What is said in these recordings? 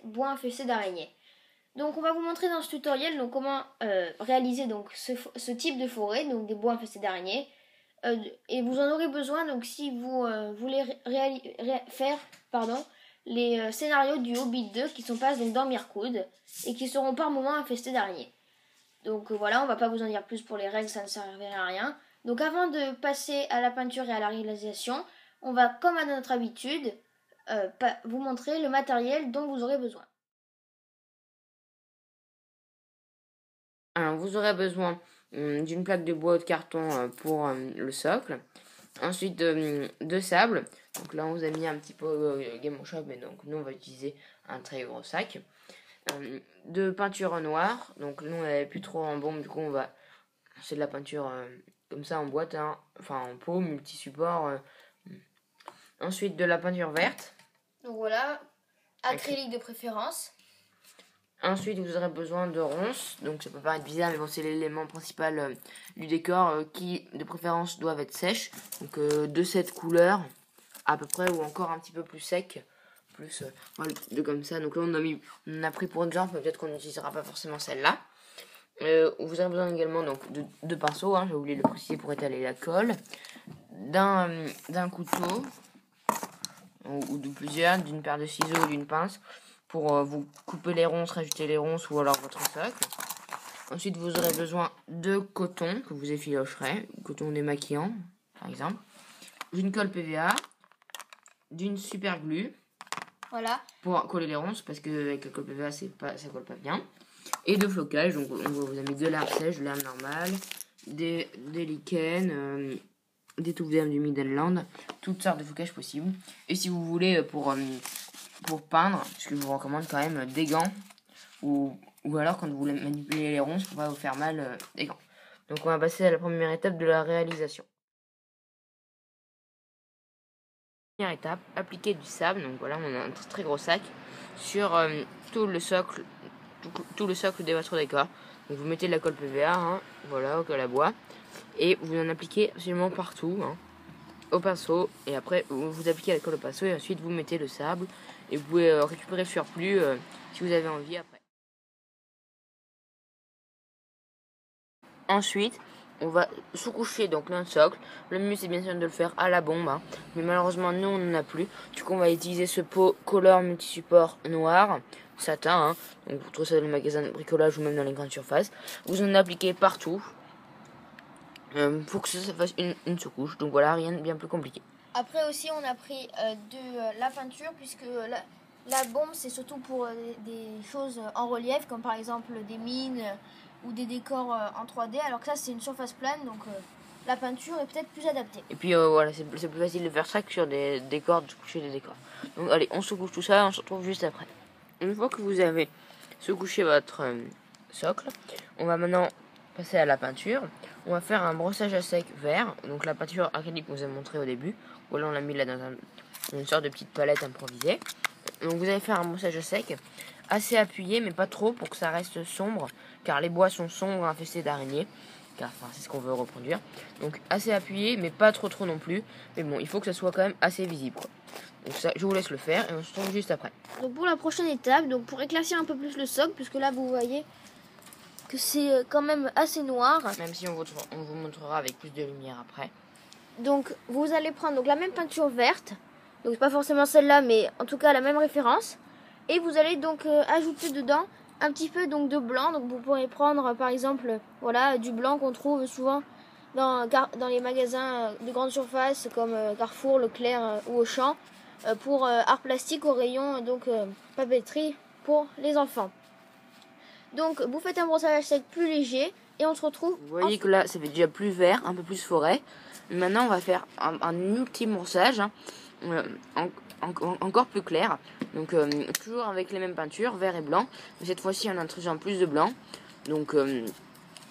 bois infesté d'araignées. Donc on va vous montrer dans ce tutoriel donc, comment réaliser donc, ce type de forêt, donc des bois infestés d'araignées. Et vous en aurez besoin donc si vous voulez faire les scénarios du Hobbit 2 qui sont pas donc, dans Mirkwood et qui seront par moments infestés d'araignées. Donc voilà, on va pas vous en dire plus pour les règles, ça ne servirait à rien. Donc avant de passer à la peinture et à la réalisation, on va comme à notre habitude vous montrer le matériel dont vous aurez besoin. Alors, vous aurez besoin d'une plaque de bois ou de carton pour le socle. Ensuite, de sable. Donc là, on vous a mis un petit peu Game Shop, mais donc nous, on va utiliser un très gros sac. De peinture noire. Donc nous, on n'avait plus trop en bombe, du coup, c'est de la peinture comme ça en boîte, hein, enfin en pot, multi-support. Ensuite, de la peinture verte. Donc voilà, acrylique de préférence. Ensuite, vous aurez besoin de ronces. Donc, ça peut paraître bizarre, mais bon, c'est l'élément principal du décor qui, de préférence, doivent être sèches. Donc, de cette couleur, à peu près, ou encore un petit peu plus sec. Plus voilà, de comme ça. Donc là, on a pris pour exemple, peut-être qu'on n'utilisera pas forcément celle-là. Vous aurez besoin également donc, de pinceaux, hein, j'ai oublié de le préciser pour étaler la colle. D'un couteau, ou de plusieurs, d'une paire de ciseaux ou d'une pince, pour vous couper les ronces, rajouter les ronces ou alors votre socle. Ensuite, vous aurez besoin de coton que vous effilocherez, coton démaquillant par exemple, d'une colle PVA, d'une super glue, voilà, pour coller les ronces parce que avec la colle PVA ça colle pas bien, et de flocage. Donc on vous a mis de l'herbe sèche, de l'herbe normale, des lichens, des touffes d'herbe du Midland, toutes sortes de flocages possibles. Et si vous voulez pour peindre, je vous recommande quand même des gants, ou alors quand vous voulez manipuler les ronces pour pas vous faire mal, des gants. Donc on va passer à la première étape de la réalisation. Première étape, appliquer du sable. Donc voilà, on a un très gros sac sur tout le socle de votre décor. Donc vous mettez de la colle PVA, hein, voilà, colle à bois, et vous en appliquez absolument partout, hein, au pinceau, et après vous appliquez la colle au pinceau et ensuite vous mettez le sable et vous pouvez récupérer le surplus si vous avez envie après. Ensuite, on va sous-coucher donc notre socle. Le mieux c'est bien sûr de le faire à la bombe, hein, mais malheureusement nous on n'en a plus. Du coup on va utiliser ce pot Color multi-support noir, satin, hein. Donc vous trouvez ça dans les magasins de bricolage ou même dans les grandes surfaces. Vous en appliquez partout pour que ça fasse une sous-couche. Donc voilà, rien de bien plus compliqué. Après aussi on a pris de la peinture puisque la bombe c'est surtout pour des choses en relief comme par exemple des mines ou des décors en 3D, alors que ça c'est une surface plane, donc la peinture est peut-être plus adaptée. Et puis voilà, c'est plus facile de faire ça que sur des décors, de coucher des décors. Donc allez, on se couche tout ça, on se retrouve juste après. Une fois que vous avez secouché votre socle, on va maintenant passer à la peinture. On va faire un brossage à sec vert, donc la peinture acrylique qu'on vous a montré au début. Voilà, on l'a mis là dans une sorte de petite palette improvisée. Donc vous allez faire un brossage à sec assez appuyé, mais pas trop pour que ça reste sombre, car les bois sont sombres infestés d'araignées, car enfin, c'est ce qu'on veut reproduire. Donc assez appuyé, mais pas trop non plus. Mais bon, il faut que ça soit quand même assez visible, quoi. Donc ça, je vous laisse le faire et on se retrouve juste après. Donc pour la prochaine étape, donc pour éclaircir un peu plus le socle, puisque là vous voyez que c'est quand même assez noir. Même si on vous montrera avec plus de lumière après. Donc vous allez prendre donc la même peinture verte, donc c'est pas forcément celle-là, mais en tout cas la même référence. Et vous allez donc ajouter dedans un petit peu donc de blanc. Donc vous pourrez prendre par exemple voilà du blanc qu'on trouve souvent dans les magasins de grande surface comme Carrefour, Leclerc ou Auchan pour art plastique au rayon donc papeterie pour les enfants. Donc vous faites un brossage sec plus léger et on se retrouve. Vous voyez que là ça fait déjà plus vert, un peu plus forêt. Maintenant on va faire un ultime brossage, hein, encore plus clair. Donc toujours avec les mêmes peintures, vert et blanc, mais cette fois-ci en introduisant plus de blanc. Donc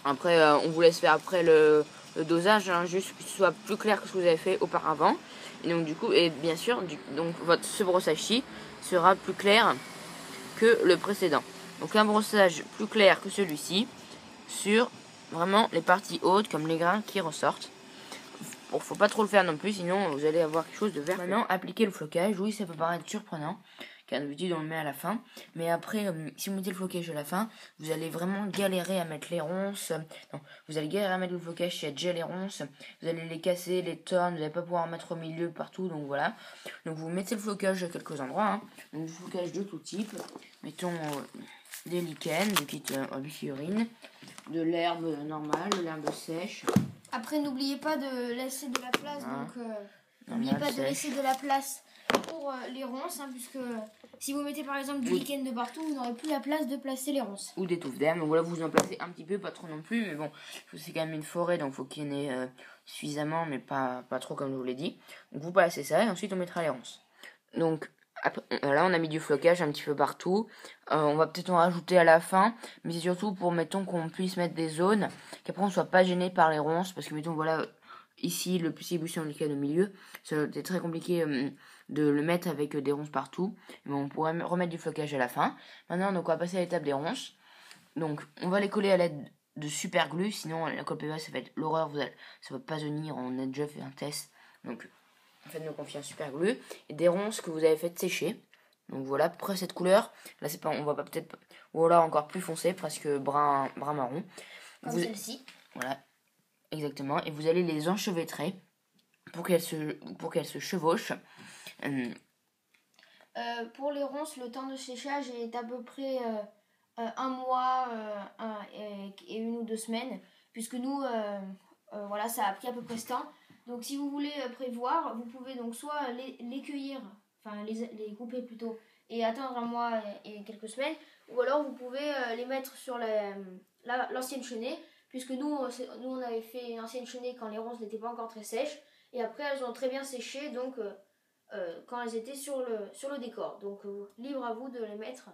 après on vous laisse faire après le dosage, hein, juste que ce soit plus clair que ce que vous avez fait auparavant. Et donc du coup, et bien sûr, ce brossage-ci sera plus clair que le précédent. Donc un brossage plus clair que celui-ci sur vraiment les parties hautes comme les grains qui ressortent. Bon, faut pas trop le faire non plus, sinon vous allez avoir quelque chose de vert. Maintenant, appliquer le flocage, oui, ça peut paraître surprenant, car d'habitude on le met à la fin. Mais après, si vous mettez le flocage à la fin, vous allez vraiment galérer à mettre les ronces. Non, vous allez galérer à mettre le flocage s'il y a déjà les ronces. Vous allez les casser, les torn, vous n'allez pas pouvoir en mettre au milieu partout, donc voilà. Donc vous mettez le flocage à quelques endroits, hein. Donc du flocage de tout type. Mettons des lichens, des petites figurines, de l'herbe normale, de l'herbe sèche. Après, n'oubliez pas de laisser de la place, n'oubliez Normal, pas de laisser de la place pour les ronces, hein, puisque si vous mettez par exemple du lichen de partout, vous n'aurez plus la place de placer les ronces. Ou des touffes d'herbe, donc voilà, vous en placez un petit peu, pas trop non plus, mais bon, c'est quand même une forêt, donc il faut qu'il y en ait suffisamment, mais pas trop comme je vous l'ai dit. Donc vous placez ça, et ensuite on mettra les ronces. Donc, après, là on a mis du flocage un petit peu partout, on va peut-être en rajouter à la fin, mais c'est surtout pour, mettons, qu'on puisse mettre des zones, qu'après on soit pas gêné par les ronces, parce que mettons, voilà, ici le petit bouchon lichen au milieu, c'est très compliqué de le mettre avec des ronces partout, mais on pourrait remettre du flocage à la fin. Maintenant, donc on va passer à l'étape des ronces, donc on va les coller à l'aide de super glue, sinon la colle PVA ça va être l'horreur, ça va pas venir, on a déjà fait un test, donc faites-nous confiance, super glue, et des ronces que vous avez fait sécher. Donc voilà, à peu près cette couleur. Là, c'est pas, on voit pas peut-être, ou alors encore plus foncé, presque brun marron. Comme celle-ci. Voilà, exactement. Et vous allez les enchevêtrer pour qu'elles se chevauchent. Pour les ronces, le temps de séchage est à peu près un mois et 1 ou 2 semaines, puisque nous, voilà, ça a pris à peu près ce temps. Donc si vous voulez prévoir, vous pouvez donc soit les cueillir, enfin les couper plutôt, et attendre un mois et quelques semaines, ou alors vous pouvez les mettre sur l'ancienne chenée, puisque nous on avait fait une ancienne chenée quand les ronces n'étaient pas encore très sèches, et après elles ont très bien séché, donc quand elles étaient sur le décor. Donc libre à vous de les mettre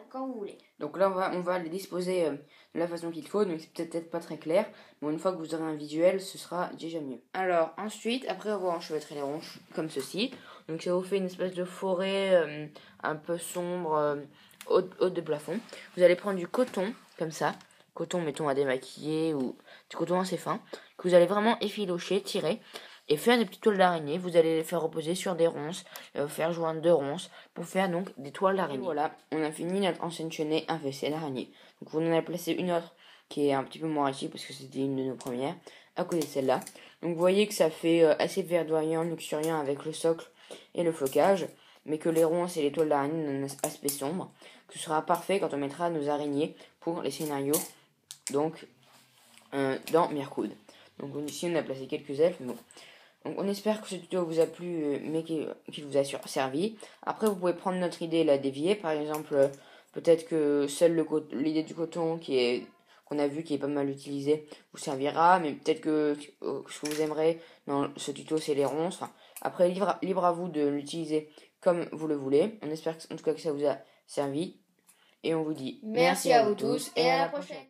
quand vous voulez. Donc là on va les disposer de la façon qu'il faut, donc c'est peut-être pas très clair, mais une fois que vous aurez un visuel, ce sera déjà mieux. Alors ensuite, après avoir enchevêtré les ronces comme ceci, donc ça vous fait une espèce de forêt un peu sombre, haute de plafond. Vous allez prendre du coton comme ça, coton mettons à démaquiller ou du coton assez fin, que vous allez vraiment effilocher, tirer, et faire des petites toiles d'araignée. Vous allez les faire reposer sur des ronces, faire joindre 2 ronces pour faire donc des toiles d'araignée. Voilà, on a fini notre ancienne chenée infestée d'araignées. Donc on en a placé une autre qui est un petit peu moins riche parce que c'était une de nos premières, à côté de celle-là. Donc vous voyez que ça fait assez verdoyant, luxuriant avec le socle et le flocage, mais que les ronces et les toiles d'araignée donnent un aspect sombre, que ce sera parfait quand on mettra nos araignées pour les scénarios, donc dans Mirkwood. Donc ici on a placé quelques elfes, mais bon. Donc on espère que ce tuto vous a plu, mais qu'il vous a servi. Après vous pouvez prendre notre idée et la dévier. Par exemple, peut-être que seule l'idée du coton qu'on a vu qui est pas mal utilisée vous servira, mais peut-être que ce que vous aimerez dans ce tuto c'est les ronces. Enfin, après libre à vous de l'utiliser comme vous le voulez. On espère en tout cas que ça vous a servi. Et on vous dit merci à vous tous et à la prochaine.